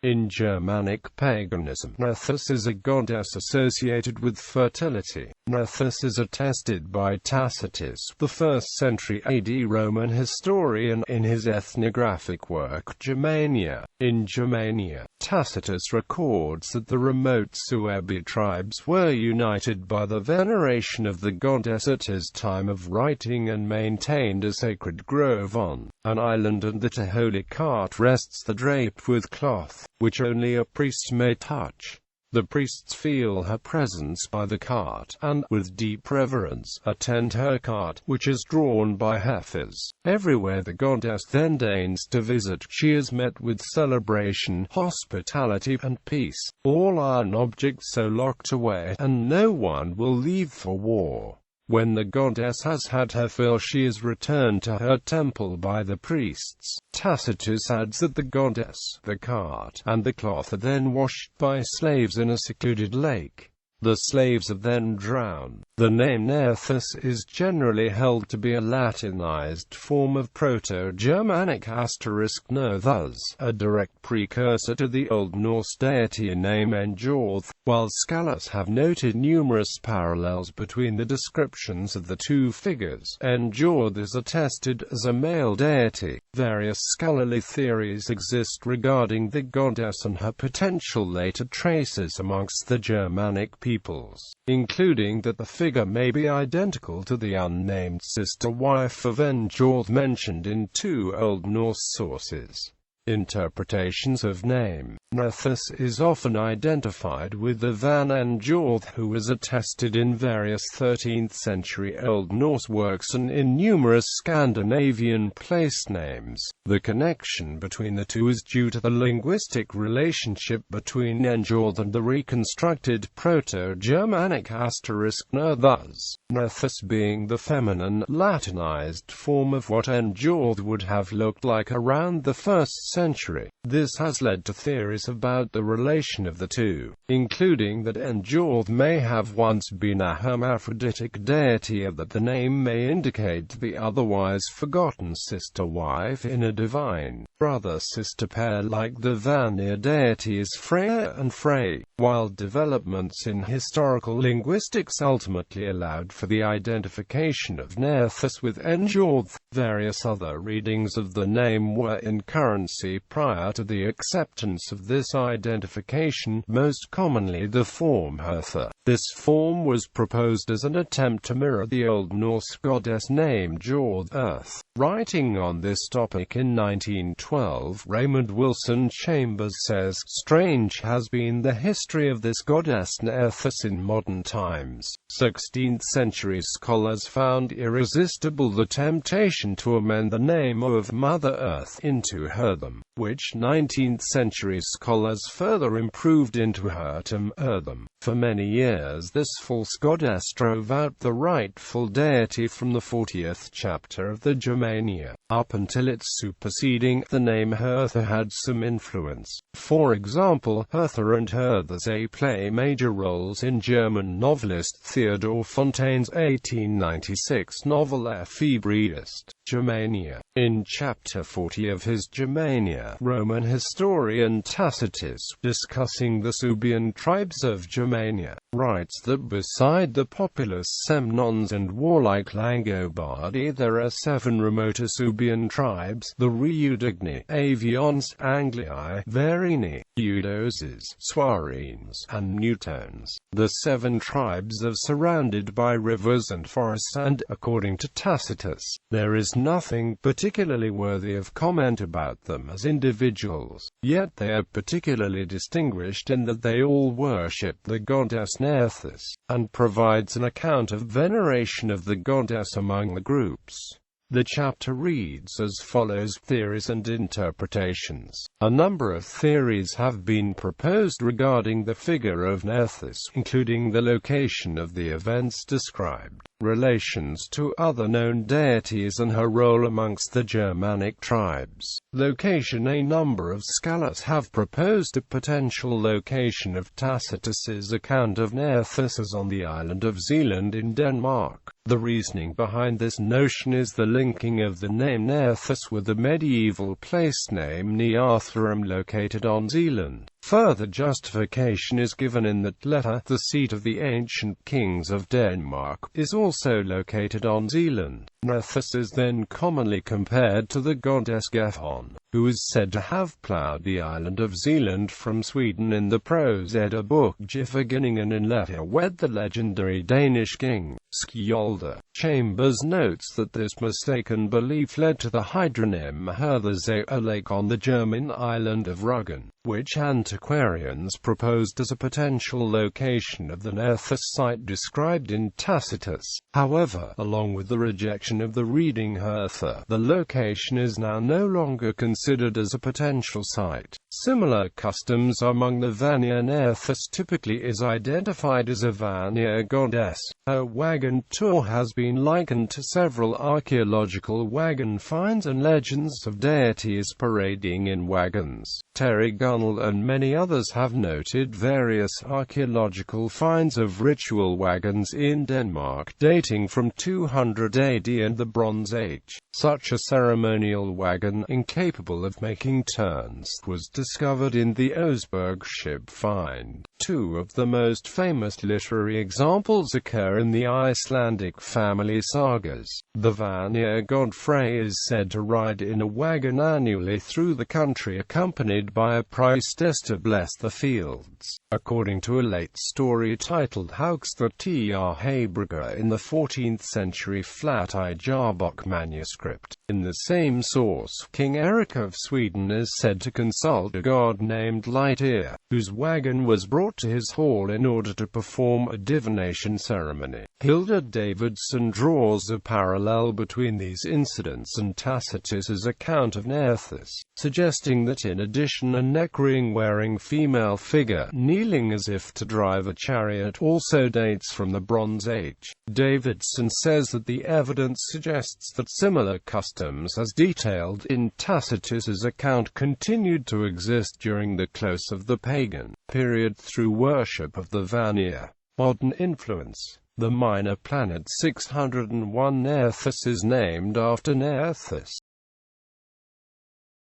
In Germanic paganism, Nerthus is a goddess associated with fertility. Nerthus is attested by Tacitus, the 1st century AD Roman historian, in his ethnographic work Germania. In Germania, Tacitus records that the remote Suebi tribes were united by the veneration of the goddess at his time of writing and maintained a sacred grove on an island, and that a holy cart rests the draped with cloth, which only a priest may touch. The priests feel her presence by the cart, and, with deep reverence, attend her cart, which is drawn by heifers. Everywhere the goddess then deigns to visit, she is met with celebration, hospitality, and peace. All iron objects so locked away, and no one will leave for war. When the goddess has had her fill, she is returned to her temple by the priests. Tacitus adds that the goddess, the cart, and the cloth are then washed by slaves in a secluded lake. The slaves are then drowned. The name Nerthus is generally held to be a Latinized form of Proto-Germanic *Nerthus, a direct precursor to the Old Norse deity name Njorth, while scholars have noted numerous parallels between the descriptions of the two figures. Njorth is attested as a male deity. Various scholarly theories exist regarding the goddess and her potential later traces amongst the Germanic peoples, including that the figure may be identical to the unnamed sister wife of Njorth mentioned in two Old Norse sources. Interpretations of name Nerthus is often identified with the Van Njorth, who was attested in various 13th century Old Norse works and in numerous Scandinavian place names. The connection between the two is due to the linguistic relationship between Njorth and the reconstructed Proto-Germanic *Nerthus, Nerthus being the feminine, Latinized form of what Njorth would have looked like around the 1st century. This has led to theories about the relation of the two, including that Njorth may have once been a hermaphroditic deity, or that the name may indicate the otherwise forgotten sister wife in a divine, brother-sister pair like the Vanir deities Freya and Frey. While developments in historical linguistics ultimately allowed for the identification of Nerthus with Njorth, various other readings of the name were in currency prior to the acceptance of this identification, most commonly the form Hertha. This form was proposed as an attempt to mirror the Old Norse goddess named Njorth, Earth. Writing on this topic in 1912, Raymond Wilson Chambers says, "Strange has been the history of this goddess Nerthus in modern times. 16th century scholars found irresistible the temptation to amend the name of Mother Earth into Hertham, which 19th century scholars further improved into Hertam Ertham. For many years this false goddess drove out the rightful deity from the 40th chapter of the Germania, up until its superseding the name Hertha had some influence. For example, Hertha and Herthase play major roles in German novelist Theodor Fontaine's 1896 novel Ephebrist, Germania. In chapter 40 of his Germania, Roman historian Tacitus, discussing the Suebian tribes of Germania, writes that beside the populous Semnons and warlike Langobardi, there are 7 remoter Suebian tribes: the Riudigni, Avions, Anglii, Verini, Eudoses, Suarines, and Newtones. The 7 tribes are surrounded by rivers and forests, and, according to Tacitus, there is nothing particularly worthy of comment about them as individuals. Yet they are particularly distinguished in that they all worship the goddess Nerthus, and provides an account of veneration of the goddess among the groups. The chapter reads as follows: Theories and interpretations. A number of theories have been proposed regarding the figure of Nerthus, including the location of the events described. relations to other known deities and her role amongst the Germanic tribes. Location. A number of scholars have proposed a potential location of Tacitus's account of Nerthus as on the island of Zealand in Denmark. The reasoning behind this notion is the linking of the name Nerthus with the medieval place name Nearthrum located on Zealand. Further justification is given in that Letta, the seat of the ancient kings of Denmark, is also located on Zealand. Nerthus is then commonly compared to the goddess Gefon, who is said to have ploughed the island of Zealand from Sweden in the Prose Edda book Gifagynningen, and later wed the legendary Danish king, Skjolde. Chambers notes that this mistaken belief led to the hydronym Herthersee, a lake on the German island of Rügen, which antiquarians proposed as a potential location of the Nerthus site described in Tacitus. However, along with the rejection of the reading Hertha, the location is now no longer considered as a potential site. Similar customs among the Vanir. Nerthus typically is identified as a Vanir goddess. Her wagon tour has been likened to several archaeological wagon finds and legends of deities parading in wagons. Terry Gunnell and many others have noted various archaeological finds of ritual wagons in Denmark dating from 200 AD and the Bronze Age. Such a ceremonial wagon, incapable of making turns, was discovered in the Oseberg ship find. Two of the most famous literary examples occur in the Icelandic family sagas. The Vanir god Frey is said to ride in a wagon annually through the country accompanied by a priestess to bless the fields. According to a late story titled Haugstad Hebreger in the 14th century Flat-Eye Jarbok manuscript, in the same source, King Eric of Sweden is said to consult a god named Light-Ear, whose wagon was brought to his hall in order to perform a divination ceremony. Hilda Davidson draws a parallel between these incidents and Tacitus's account of Nerthus, suggesting that in addition a neck ring-wearing female figure, kneeling as if to drive a chariot, also dates from the Bronze Age. Davidson says that the evidence suggests that similar customs as detailed in Tacitus's account continued to exist during the close of the pagan period through worship of the Vanir. Modern influence. The minor planet 601 Nerthus is named after Nerthus,